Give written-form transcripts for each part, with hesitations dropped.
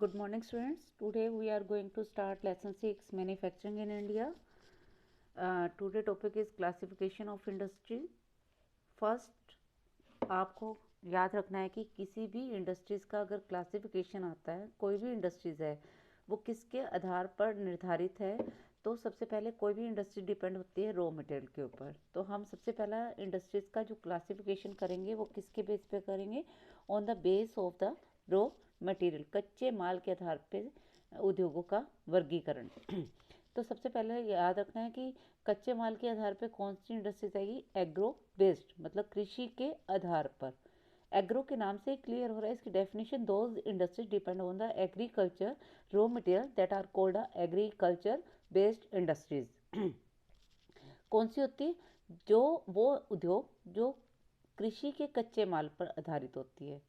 Good morning students. Today we are going to start lesson 6 manufacturing in India. Today topic is classification of industry. First आपको याद रखना है कि किसी भी इंडस्ट्रीज़ का अगर क्लासिफिकेशन आता है, कोई भी इंडस्ट्रीज़ है वो किसके आधार पर निर्धारित है। तो सबसे पहले कोई भी इंडस्ट्री डिपेंड होती है रॉ मटेरियल के ऊपर। तो हम सबसे पहला इंडस्ट्रीज़ का जो क्लासिफिकेशन करेंगे वो किसके बेस पे करेंगे, on the base of the raw material, कच्चे माल के आधार पे उद्योगों का वर्गीकरण। तो सबसे पहले याद रखना है कि कच्चे माल के आधार पे कौन सी इंडस्ट्रीज आएगी, एग्रो बेस्ड, मतलब कृषि के आधार पर। एग्रो के नाम से क्लियर हो रहा है इसकी definition, those industries depend on the agriculture raw material that are called agriculture based industries. कौन सी होती है, जो वो उद्योग जो कृषि के कच्चे माल पर आधारित होती है।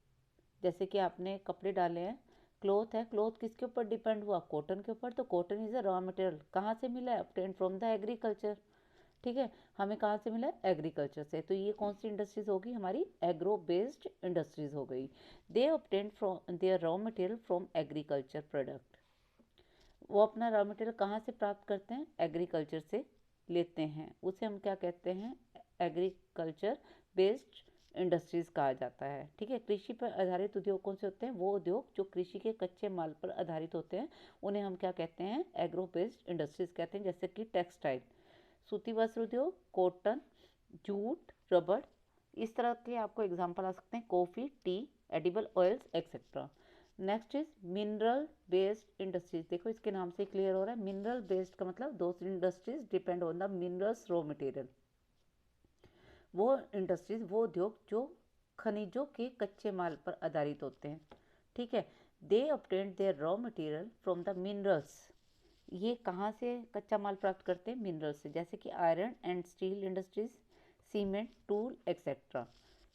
जैसे कि आपने कपड़े डाले हैं, क्लॉथ है, क्लॉथ किसके ऊपर डिपेंड हुआ, कॉटन के ऊपर। तो cotton is a raw material, कहाँ से मिला है, ऑब्टेन फ्रॉम द एग्रीकल्चर। ठीक है, हमें कहाँ से मिला है, एग्रीकल्चर से। तो ये कौन सी इंडस्ट्रीज होगी, हमारी एग्रो बेस्ड इंडस्ट्रीज हो गई। They obtain from their raw material from agriculture product. वो अपना रॉ मटेरियल कहाँ से प्राप्त करते हैं, एग्रीकल्चर से लेते हैं, उसे हम क्या कहते हैं, एग्रीकल्चर बेस्ड इंडस्ट्रीज कहा जाता है। ठीक है, कृषि पर आधारित उद्योग कौन से होते हैं, वो उद्योग जो कृषि के कच्चे माल पर आधारित होते हैं उन्हें हम क्या कहते हैं, एग्रो बेस्ड इंडस्ट्रीज कहते हैं। जैसे कि टेक्सटाइल, सूती वस्त्र उद्योग, कॉटन, जूट, रबड़, इस तरह के आपको एग्जाम्पल आ सकते हैं, coffee, T, edible oils etcetera. Next is mineral based industries. देखो इसके नाम से क्लियर हो रहा है, मिनरल बेस्ड का मतलब दो industries depend on the minerals raw material. वो इंडस्ट्रीज, वो उद्योग जो खनिजों के कच्चे माल पर आधारित होते हैं। ठीक है, they obtain their raw material from the minerals. ये कहाँ से कच्चा माल प्राप्त करते हैं, मिनरल से। जैसे कि iron and steel industries, cement, tool etcetera.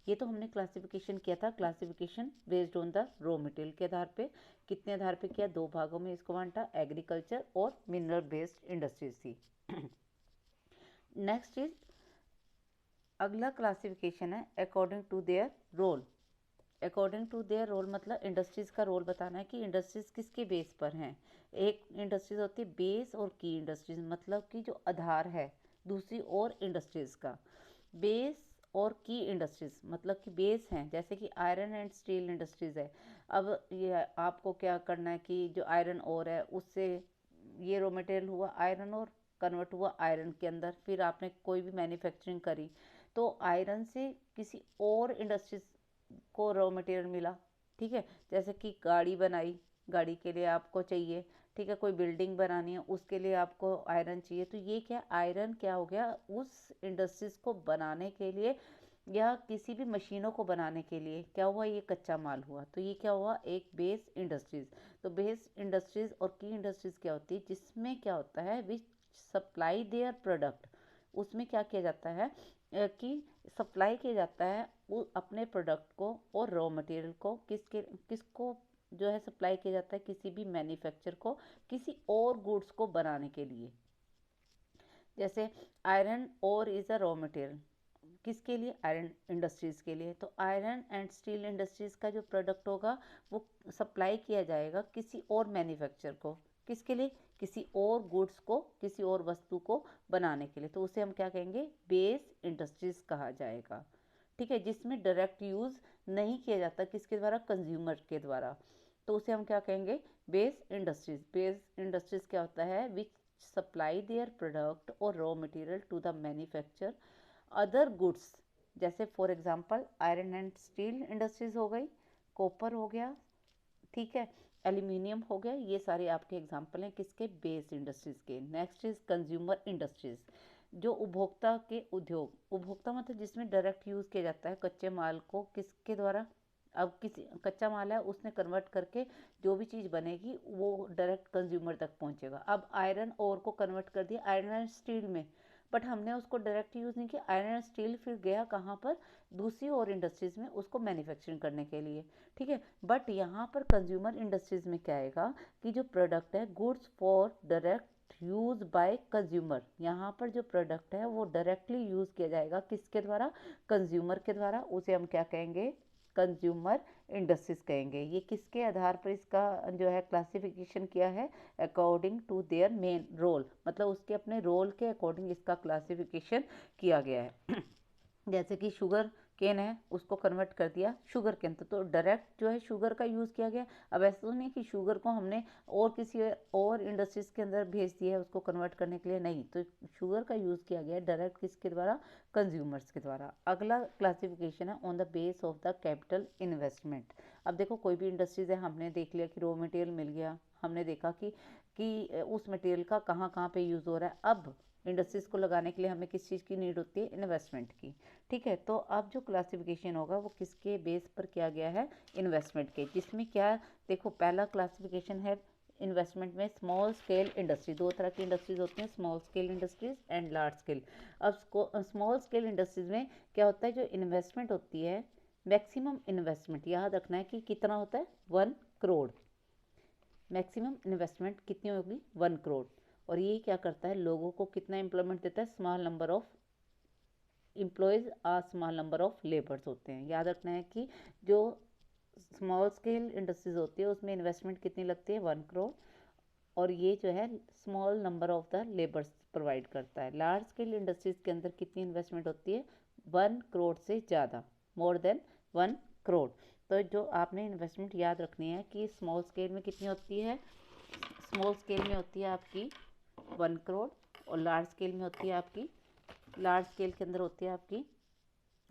ये तो हमने क्लासिफिकेशन किया था, classification based on the raw material के आधार पे। कितने आधार पे किया, दो भागों में इसको बांटा, एग्रीकल्चर और मिनरल बेस्ड इंडस्ट्रीज थी। नेक्स्ट इज, अगला क्लासिफिकेशन है according to their role. According to their role मतलब इंडस्ट्रीज का रोल बताना है कि इंडस्ट्रीज किसके बेस पर हैं। एक इंडस्ट्रीज होती है बेस और की इंडस्ट्रीज, मतलब कि जो आधार है दूसरी और इंडस्ट्रीज का। बेस और की इंडस्ट्रीज मतलब कि बेस हैं, जैसे कि आयरन एंड स्टील इंडस्ट्रीज है। अब ये आपको क्या करना है कि जो आयरन ओर है उससे ये रॉ मटेरियल हुआ आयरन और, कन्वर्ट हुआ आयरन के अंदर, फिर आपने कोई भी मैन्युफैक्चरिंग करी तो आयरन से किसी और इंडस्ट्रीज को रॉ मटेरियल मिला। ठीक है, जैसे कि गाड़ी बनाई, गाड़ी के लिए आपको चाहिए, ठीक है, कोई बिल्डिंग बनानी है उसके लिए आपको आयरन चाहिए। तो ये क्या, आयरन क्या हो गया, उस इंडस्ट्रीज को बनाने के लिए या किसी भी मशीनों को बनाने के लिए क्या हुआ, ये कच्चा माल हुआ। तो ये क्या हुआ, एक बेस इंडस्ट्रीज। तो बेस इंडस्ट्रीज और की इंडस्ट्रीज क्या होती है, जिसमें क्या होता है, विच सप्लाई देयर प्रोडक्ट। उसमें क्या किया जाता है कि सप्लाई किया जाता है वो अपने प्रोडक्ट को और रॉ मटेरियल को किसको जो है सप्लाई किया जाता है, किसी भी मैन्युफैक्चर को किसी और गुड्स को बनाने के लिए। जैसे आयरन और इज़ अ रॉ मटेरियल, किसके लिए, आयरन इंडस्ट्रीज़ के लिए। तो आयरन एंड स्टील इंडस्ट्रीज़ का जो प्रोडक्ट होगा वो सप्लाई किया जाएगा किसी और मैन्युफैक्चर को, किसके लिए, किसी और गुड्स को, किसी और वस्तु को बनाने के लिए। तो उसे हम क्या कहेंगे, बेस इंडस्ट्रीज़ कहा जाएगा। ठीक है, जिसमें डायरेक्ट यूज़ नहीं किया जाता, किसके द्वारा, कंज्यूमर के द्वारा। तो उसे हम क्या कहेंगे, बेस इंडस्ट्रीज़। बेस इंडस्ट्रीज़ क्या होता है, विच सप्लाई देयर प्रोडक्ट और raw material to the manufacture other goods. जैसे for example iron and steel industries हो गई, कॉपर हो गया, ठीक है, एल्यूमिनियम हो गया, ये सारे आपके एग्जांपल हैं किसके, बेस इंडस्ट्रीज के। नेक्स्ट इज कंज्यूमर इंडस्ट्रीज, जो उपभोक्ता के उद्योग, उपभोक्ता मतलब जिसमें डायरेक्ट यूज़ किया जाता है कच्चे माल को, किसके द्वारा, अब किसी कच्चा माल है उसने कन्वर्ट करके जो भी चीज़ बनेगी वो डायरेक्ट कंज्यूमर तक पहुंचेगा। अब आयरन ओर को कन्वर्ट कर दिया आयरन एंड स्टील में, बट हमने उसको डायरेक्ट यूज़ नहीं किया, आयरन एंड स्टील फिर गया कहाँ पर, दूसरी और इंडस्ट्रीज़ में उसको मैन्युफैक्चरिंग करने के लिए। ठीक है, बट यहाँ पर कंज्यूमर इंडस्ट्रीज़ में क्या आएगा कि जो प्रोडक्ट है goods for direct use by consumer, यहाँ पर जो प्रोडक्ट है वो डायरेक्टली यूज़ किया जाएगा किसके द्वारा, कंज्यूमर के द्वारा। उसे हम क्या कहेंगे, कंज्यूमर इंडस्ट्रीज कहेंगे। ये किसके आधार पर इसका जो है क्लासिफिकेशन किया है? According to their main role, मतलब उसके अपने रोल के अकॉर्डिंग इसका क्लासिफिकेशन किया गया है। जैसे कि शुगर केन है, उसको कन्वर्ट कर दिया शुगर केन, तो डायरेक्ट जो है शुगर का यूज़ किया गया। अब ऐसा तो नहीं कि शुगर को हमने और किसी और इंडस्ट्रीज के अंदर भेज दिया है उसको कन्वर्ट करने के लिए, नहीं, तो शुगर का यूज़ किया गया डायरेक्ट किसके द्वारा? कंज्यूमर्स के द्वारा। अगला क्लासिफिकेशन है on the base of the capital investment. अब देखो कोई भी इंडस्ट्रीज है, हमने देख लिया कि रॉ मटेरियल मिल गया, हमने देखा कि उस मटेरियल का कहाँ कहाँ पे यूज़ हो रहा है। अब इंडस्ट्रीज को लगाने के लिए हमें किस चीज़ की नीड होती है? इन्वेस्टमेंट की। ठीक है, तो अब जो क्लासिफिकेशन होगा वो किसके बेस पर किया गया है? इन्वेस्टमेंट के, जिसमें क्या देखो पहला क्लासिफिकेशन है इन्वेस्टमेंट में स्मॉल स्केल इंडस्ट्री। दो तरह की इंडस्ट्रीज होती हैं, small scale industries and large scale. अब स्मॉल स्केल इंडस्ट्रीज में क्या होता है? जो इन्वेस्टमेंट होती है, मैक्सिमम इन्वेस्टमेंट याद रखना है कि कितना होता है? 1 करोड़। मैक्सिमम इन्वेस्टमेंट कितनी होगी? 1 करोड़। और ये क्या करता है? लोगों को कितना एम्प्लॉयमेंट देता है? स्मॉल नंबर ऑफ एम्प्लॉयज़ आ स्मॉल नंबर ऑफ लेबर्स होते हैं। याद रखना है कि जो स्मॉल स्केल इंडस्ट्रीज होती है उसमें इन्वेस्टमेंट कितनी लगती है? 1 करोड़। और ये जो है small number of the labours provide करता है। लार्ज स्केल इंडस्ट्रीज के अंदर कितनी इन्वेस्टमेंट होती है? 1 करोड़ से ज़्यादा, मोर देन 1 करोड़। तो जो आपने इन्वेस्टमेंट याद रखनी है कि स्मॉल स्केल में कितनी होती है? स्मॉल स्केल में होती है आपकी 1 करोड़, और लार्ज स्केल में होती है आपकी, लार्ज स्केल के अंदर होती है आपकी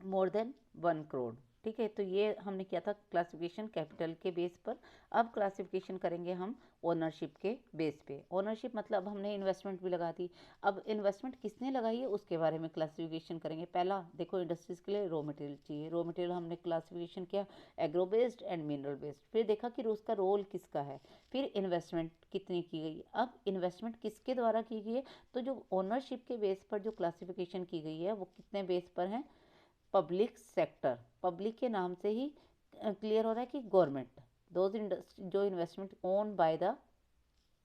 मोर देन 1 करोड़। ठीक है, तो ये हमने किया था क्लासिफिकेशन कैपिटल के बेस पर। अब क्लासिफिकेशन करेंगे हम ओनरशिप के बेस पे। ओनरशिप मतलब हमने इन्वेस्टमेंट भी लगा दी, अब इन्वेस्टमेंट किसने लगाई है उसके बारे में क्लासिफिकेशन करेंगे। पहला देखो इंडस्ट्रीज के लिए रॉ मटेरियल चाहिए, रॉ मटेरियल हमने क्लासिफिकेशन किया agro based and mineral based. फिर देखा कि उसका रोल किसका है, फिर इन्वेस्टमेंट कितनी की गई। अब इन्वेस्टमेंट किसके द्वारा की गई है? तो जो ओनरशिप के बेस पर जो क्लासिफिकेशन की गई है वो कितने बेस पर है? Public sector. पब्लिक के नाम से ही क्लियर हो रहा है कि गवर्नमेंट, जो investment own by the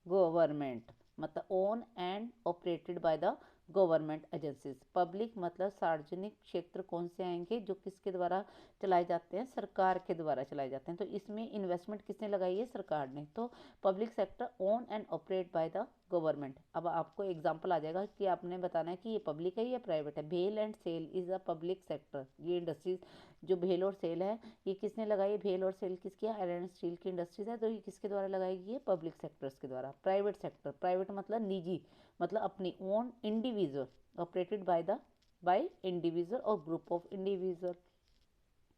government, मतलब own and operated by the government agencies. Public मतलब सार्वजनिक क्षेत्र कौन से आएंगे? जो किसके द्वारा चलाए जाते हैं? सरकार के द्वारा चलाए जाते हैं। तो इसमें इन्वेस्टमेंट किसने लगाई है? सरकार ने। तो public sector own and operate by the government. अब आपको एग्जांपल आ जाएगा कि आपने बताना है कि ये पब्लिक है या प्राइवेट है। भेल and SAIL is a public sector. ये इंडस्ट्रीज जो भेल और सेल है ये किसने लगाई? भेल और सेल किसकी? आयरन एंड स्टील की इंडस्ट्रीज है, तो ये किसके द्वारा लगाई गई है? पब्लिक सेक्टर्स के द्वारा। प्राइवेट सेक्टर, प्राइवेट मतलब निजी, मतलब अपनी own individual, operated by individual और ग्रुप ऑफ इंडिविजुअल।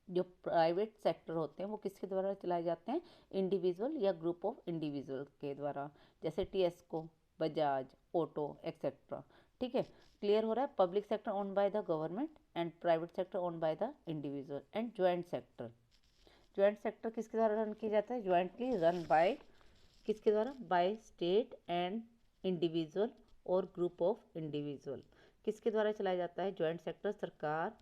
जो प्राइवेट सेक्टर होते हैं वो किसके द्वारा चलाए जाते हैं? इंडिविजुअल या ग्रुप ऑफ इंडिविजुअल के द्वारा, जैसे टीएसको, बजाज ऑटो एक्सेट्रा। ठीक है, क्लियर हो रहा है? Public sector own by the government and private sector own by the individual and joint sector. Joint sector किसके द्वारा रन किया जाता है? ज्वाइंटली रन बाय किसके द्वारा? बाय स्टेट एंड इंडिविजुअल और ग्रुप ऑफ इंडिविजुअल। किसके द्वारा चलाया जाता है ज्वाइंट सेक्टर? सरकार,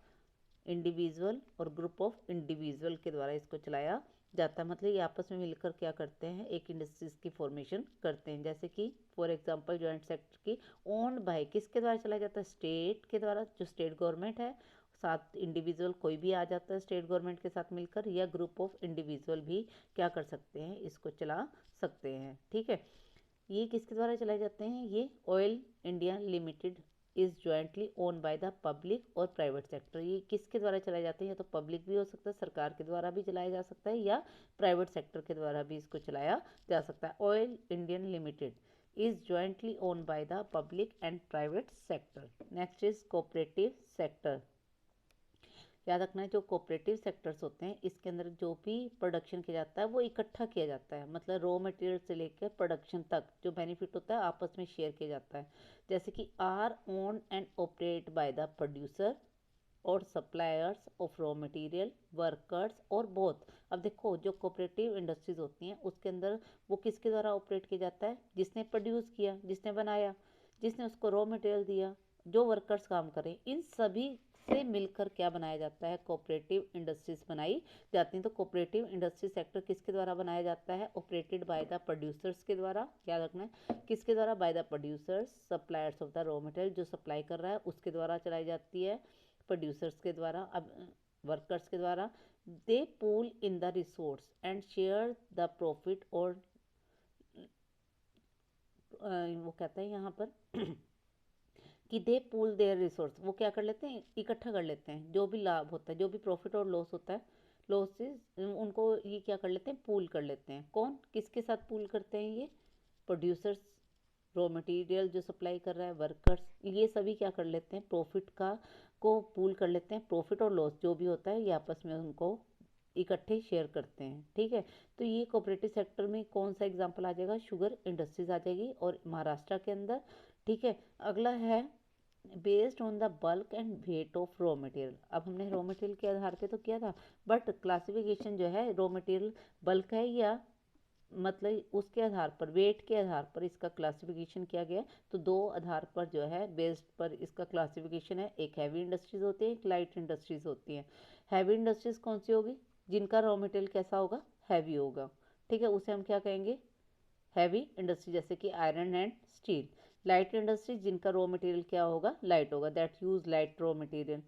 इंडिविजुअल और ग्रुप ऑफ इंडिविजुअल के द्वारा इसको चलाया जाता है। मतलब ये आपस में मिलकर क्या करते हैं? एक इंडस्ट्रीज की फॉर्मेशन करते हैं। जैसे कि फॉर एग्जांपल ज्वाइंट सेक्टर की ओन बाय किसके द्वारा चलाया जाता है? स्टेट के द्वारा, जो स्टेट गवर्नमेंट है, साथ इंडिविजुअल कोई भी आ जाता है स्टेट गवर्नमेंट के साथ मिलकर, या ग्रुप ऑफ इंडिविजुअल भी क्या कर सकते हैं? इसको चला सकते हैं। ठीक है, ये किसके द्वारा चलाए जाते हैं? ये oil India limited is jointly own by the public और प्राइवेट सेक्टर। ये किसके द्वारा चलाए जाते हैं? या तो पब्लिक भी हो सकता है, सरकार के द्वारा भी चलाया जा सकता है, या प्राइवेट सेक्टर के द्वारा भी इसको चलाया जा सकता है। Oil Indian limited is jointly own by the public and private sector. Next is cooperative sector. याद रखना है जो कोऑपरेटिव सेक्टर्स होते हैं इसके अंदर जो भी प्रोडक्शन किया जाता है वो इकट्ठा किया जाता है, मतलब रॉ मटेरियल से लेकर प्रोडक्शन तक जो बेनिफिट होता है आपस में शेयर किया जाता है। जैसे कि are own and operate by the producer और suppliers of raw material, workers और बोथ। अब देखो जो कोऑपरेटिव इंडस्ट्रीज होती हैं उसके अंदर वो किसके द्वारा ऑपरेट किया जाता है? जिसने प्रोड्यूस किया, जिसने बनाया, जिसने उसको रॉ मटेरियल दिया, जो वर्कर्स काम करें, इन सभी से मिलकर क्या बनाया जाता है? कोऑपरेटिव इंडस्ट्रीज बनाई जाती हैं। तो कोऑपरेटिव इंडस्ट्री सेक्टर किसके द्वारा बनाया जाता है? ऑपरेटेड बाय द प्रोड्यूसर्स के द्वारा। याद रखना है किसके द्वारा? By the producers, suppliers of the raw material, जो सप्लाई कर रहा है उसके द्वारा चलाई जाती है, प्रोड्यूसर्स के द्वारा, अब वर्कर्स के द्वारा, they pool in the resource and share the profit और वो कहता है यहाँ पर कि दे पूल देयर रिसोर्स, वो क्या कर लेते हैं, इकट्ठा कर लेते हैं, जो भी लाभ होता है, जो भी प्रॉफिट और लॉस होता है, लॉसेस उनको ये क्या कर लेते हैं, पूल कर लेते हैं। कौन किसके साथ पूल करते हैं, ये प्रोड्यूसर्स, रॉ मटेरियल जो सप्लाई कर रहा है, वर्कर्स, ये सभी क्या कर लेते हैं, प्रॉफिट का को पूल कर लेते हैं। प्रॉफिट और लॉस जो भी होता है ये आपस में उनको इकट्ठे शेयर करते हैं। ठीक है, तो ये कोऑपरेटिव सेक्टर में कौन सा एग्जांपल आ जाएगा, शुगर इंडस्ट्रीज आ जाएगी और महाराष्ट्र के अंदर। ठीक है, अगला है based on the bulk and weight of raw material. अब हमने रॉ मटेरियल के आधार पे तो किया था, बट क्लासिफिकेशन जो है रॉ मटेरियल बल्क है या मतलब उसके आधार पर, वेट के आधार पर इसका क्लासिफिकेशन किया गया। तो दो आधार पर जो है बेस्ड पर इसका क्लासिफिकेशन है, एक हैवी इंडस्ट्रीज होती है, एक लाइट इंडस्ट्रीज होती है। हैवी इंडस्ट्रीज कौन सी होगी, जिनका रॉ मटेरियल कैसा होगा, हैवी होगा। ठीक है, उसे हम क्या कहेंगे, हैवी इंडस्ट्री, जैसे कि iron and steel. Light industry जिनका रॉ मटेरियल क्या होगा, लाइट होगा, that use light raw material,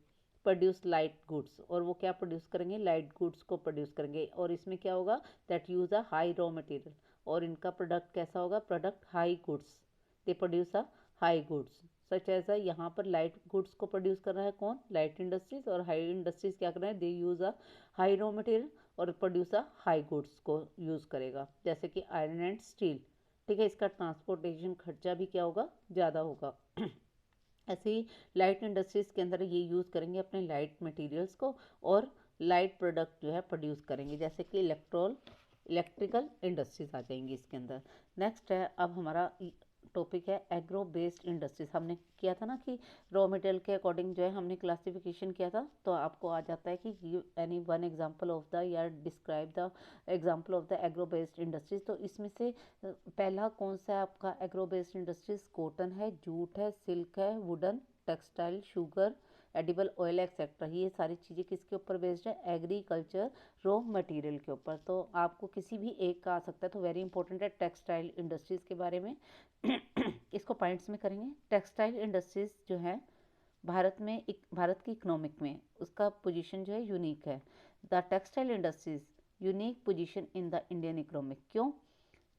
produce light goods, और वो क्या प्रोड्यूस करेंगे, लाइट गुड्स को प्रोड्यूस करेंगे। और इसमें क्या होगा, that use a high raw material, और इनका प्रोडक्ट कैसा होगा, product high goods, they produce a high goods. Such ऐसा यहाँ पर लाइट गुड्स को प्रोड्यूस कर रहा है कौन, लाइट इंडस्ट्रीज, और हाई इंडस्ट्रीज क्या कर रहे हैं, they use a high raw material और प्रोड्यूसर हाई गुड्स को यूज़ करेगा, जैसे कि आयरन एंड स्टील। ठीक है, इसका ट्रांसपोर्टेशन खर्चा भी क्या होगा, ज़्यादा होगा। ऐसे ही लाइट इंडस्ट्रीज़ के अंदर ये यूज़ करेंगे अपने लाइट मटेरियल्स को और लाइट प्रोडक्ट जो है प्रोड्यूस करेंगे, जैसे कि इलेक्ट्रिकल इंडस्ट्रीज आ जाएंगी इसके अंदर। नेक्स्ट है, अब हमारा टॉपिक है एग्रो बेस्ड इंडस्ट्रीज। हमने किया था ना कि रॉ मटेरियल के अकॉर्डिंग जो है हमने क्लासिफिकेशन किया था, तो आपको आ जाता है कि give any one example of the या describe the example of the agro based industries. तो इसमें से पहला कौन सा है आपका एग्रो बेस्ड इंडस्ट्रीज, कॉटन है, जूट है, सिल्क है, wooden, textile, sugar, edible oil etcetera. ये सारी चीज़ें किसके ऊपर बेस्ड है, एग्रीकल्चर रॉ मटेरियल के ऊपर। तो आपको किसी भी एक का आ सकता है, तो वेरी इंपॉर्टेंट है टेक्सटाइल इंडस्ट्रीज़ के बारे में। इसको पॉइंट्स में करेंगे। टेक्सटाइल इंडस्ट्रीज़ जो है भारत में, भारत की इकोनॉमिक में उसका पोजीशन जो है यूनिक है। The textile industries unique position in the Indian economic. क्यों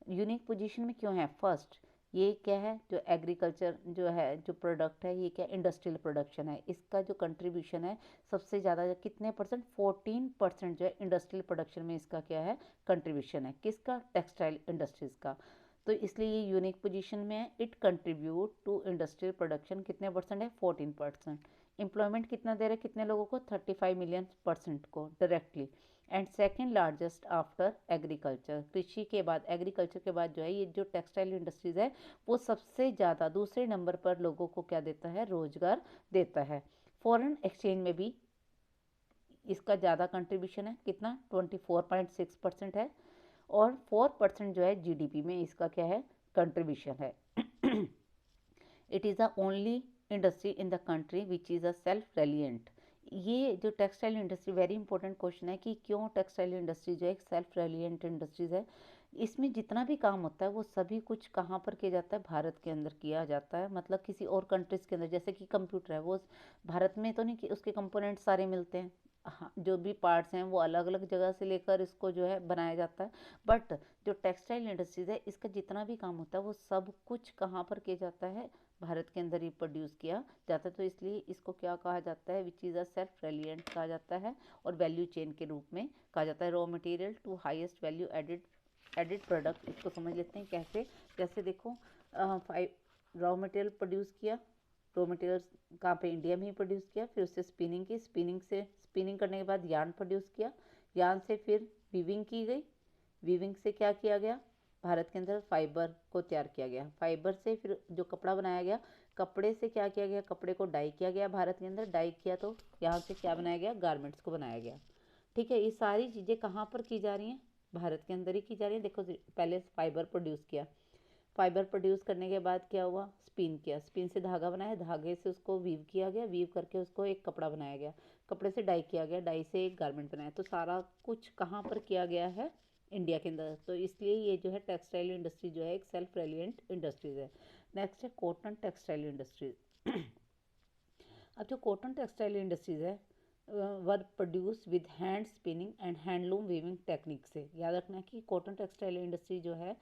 यूनिक पोजीशन में क्यों है, फर्स्ट ये क्या है, जो एग्रीकल्चर जो है, जो प्रोडक्ट है, ये क्या इंडस्ट्रियल प्रोडक्शन है, इसका जो कंट्रीब्यूशन है सबसे ज़्यादा कितने परसेंट, 14% जो है इंडस्ट्रियल प्रोडक्शन में इसका क्या है, कंट्रीब्यूशन है, किसका, टेक्सटाइल इंडस्ट्रीज़ का। तो इसलिए ये यूनिक पोजीशन में है। It contribute to industrial production कितने परसेंट है, 14%। एम्प्लॉयमेंट कितना दे रहे हैं, कितने लोगों को, 35 मिलियन पर्सेंट को directly. And second largest after agriculture, कृषि के बाद, एग्रीकल्चर के बाद जो है ये जो टेक्सटाइल इंडस्ट्रीज है वो सबसे ज़्यादा दूसरे नंबर पर लोगों को क्या देता है, रोजगार देता है। फॉरेन एक्सचेंज में भी इसका ज़्यादा कंट्रीब्यूशन है, कितना, 24.6% है। और 4% जो है जीडीपी में इसका क्या है, कंट्रीब्यूशन है। It is the only industry in the country which is a self reliant. ये जो textile industry, very important question है कि क्यों टेक्सटाइल इंडस्ट्री जो है एक सेल्फ रेलिएंट इंडस्ट्रीज है। इसमें जितना भी काम होता है वो सभी कुछ कहाँ पर किया जाता है, भारत के अंदर किया जाता है, मतलब किसी और कंट्रीज़ के अंदर। जैसे कि कंप्यूटर है, वो भारत में तो नहीं कि उसके कंपोनेंट सारे मिलते हैं, हाँ जो भी पार्ट्स हैं वो अलग अलग जगह से लेकर इसको जो है बनाया जाता है। बट जो टेक्सटाइल इंडस्ट्रीज़ है इसका जितना भी काम होता है वो सब कुछ कहाँ पर किया जाता है, भारत के अंदर ही प्रोड्यूस किया जाता है। तो इसलिए इसको क्या कहा जाता है, विच इज़ अ सेल्फ रेलिएंट कहा जाता है, और वैल्यू चेन के रूप में कहा जाता है। Raw material to highest value added product, इसको समझ लेते हैं कैसे। जैसे देखो, रॉ मटेरियल प्रोड्यूस किया, रॉ मटेरियल कहाँ पे, इंडिया में ही प्रोड्यूस किया, फिर उससे स्पिनिंग की, स्पिनिंग करने के बाद यार्न प्रोड्यूस किया, यार्न से फिर वीविंग की गई, वीविंग से क्या किया गया, भारत के अंदर फाइबर को तैयार किया गया, फाइबर से फिर जो कपड़ा बनाया गया, कपड़े से क्या किया गया, कपड़े को डाई किया गया, भारत के अंदर डाई किया, तो यहाँ से क्या बनाया गया, गारमेंट्स को बनाया गया। ठीक है, ये सारी चीज़ें कहाँ पर की जा रही हैं, भारत के अंदर ही की जा रही है। देखो, पहले फाइबर प्रोड्यूस किया, फाइबर प्रोड्यूस करने के बाद क्या हुआ, स्पिन किया, स्पिन से धागा बनाया, धागे से उसको वीव किया गया, वीव करके उसको एक कपड़ा बनाया गया, कपड़े से डाई किया गया, डाई से एक गारमेंट बनाया। तो सारा कुछ कहाँ पर किया गया है, इंडिया के अंदर। तो इसलिए ये जो है टेक्सटाइल इंडस्ट्री जो है एक सेल्फ रेलिएंट इंडस्ट्रीज है। नेक्स्ट है कॉटन टेक्सटाइल इंडस्ट्रीज। अब जो कॉटन टेक्सटाइल इंडस्ट्रीज है वर produce with hand spinning and handloom weaving technique से। याद रखना है कि कॉटन टेक्सटाइल इंडस्ट्री जो है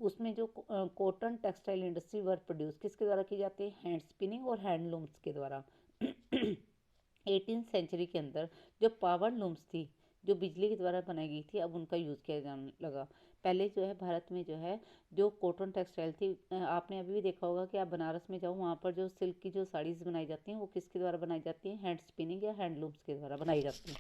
उसमें जो कॉटन टेक्सटाइल इंडस्ट्री वर प्रोड्यूस किसके द्वारा की जाती है, हैंड स्पिनिंग और हैंडलूम्स के द्वारा। 18th सेंचुरी के अंदर जो पावर लूम्स थी जो बिजली के द्वारा बनाई गई थी, अब उनका यूज़ किया जाने लगा। पहले जो है भारत में जो है जो कॉटन टेक्सटाइल थी, आपने अभी भी देखा होगा कि आप बनारस में जाओ, वहाँ पर जो सिल्क की जो साड़ीज़ बनाई जाती हैं वो किसके द्वारा बनाई जाती हैं, हैंड स्पिनिंग या हैंडलूम्स के द्वारा बनाई जाती हैं।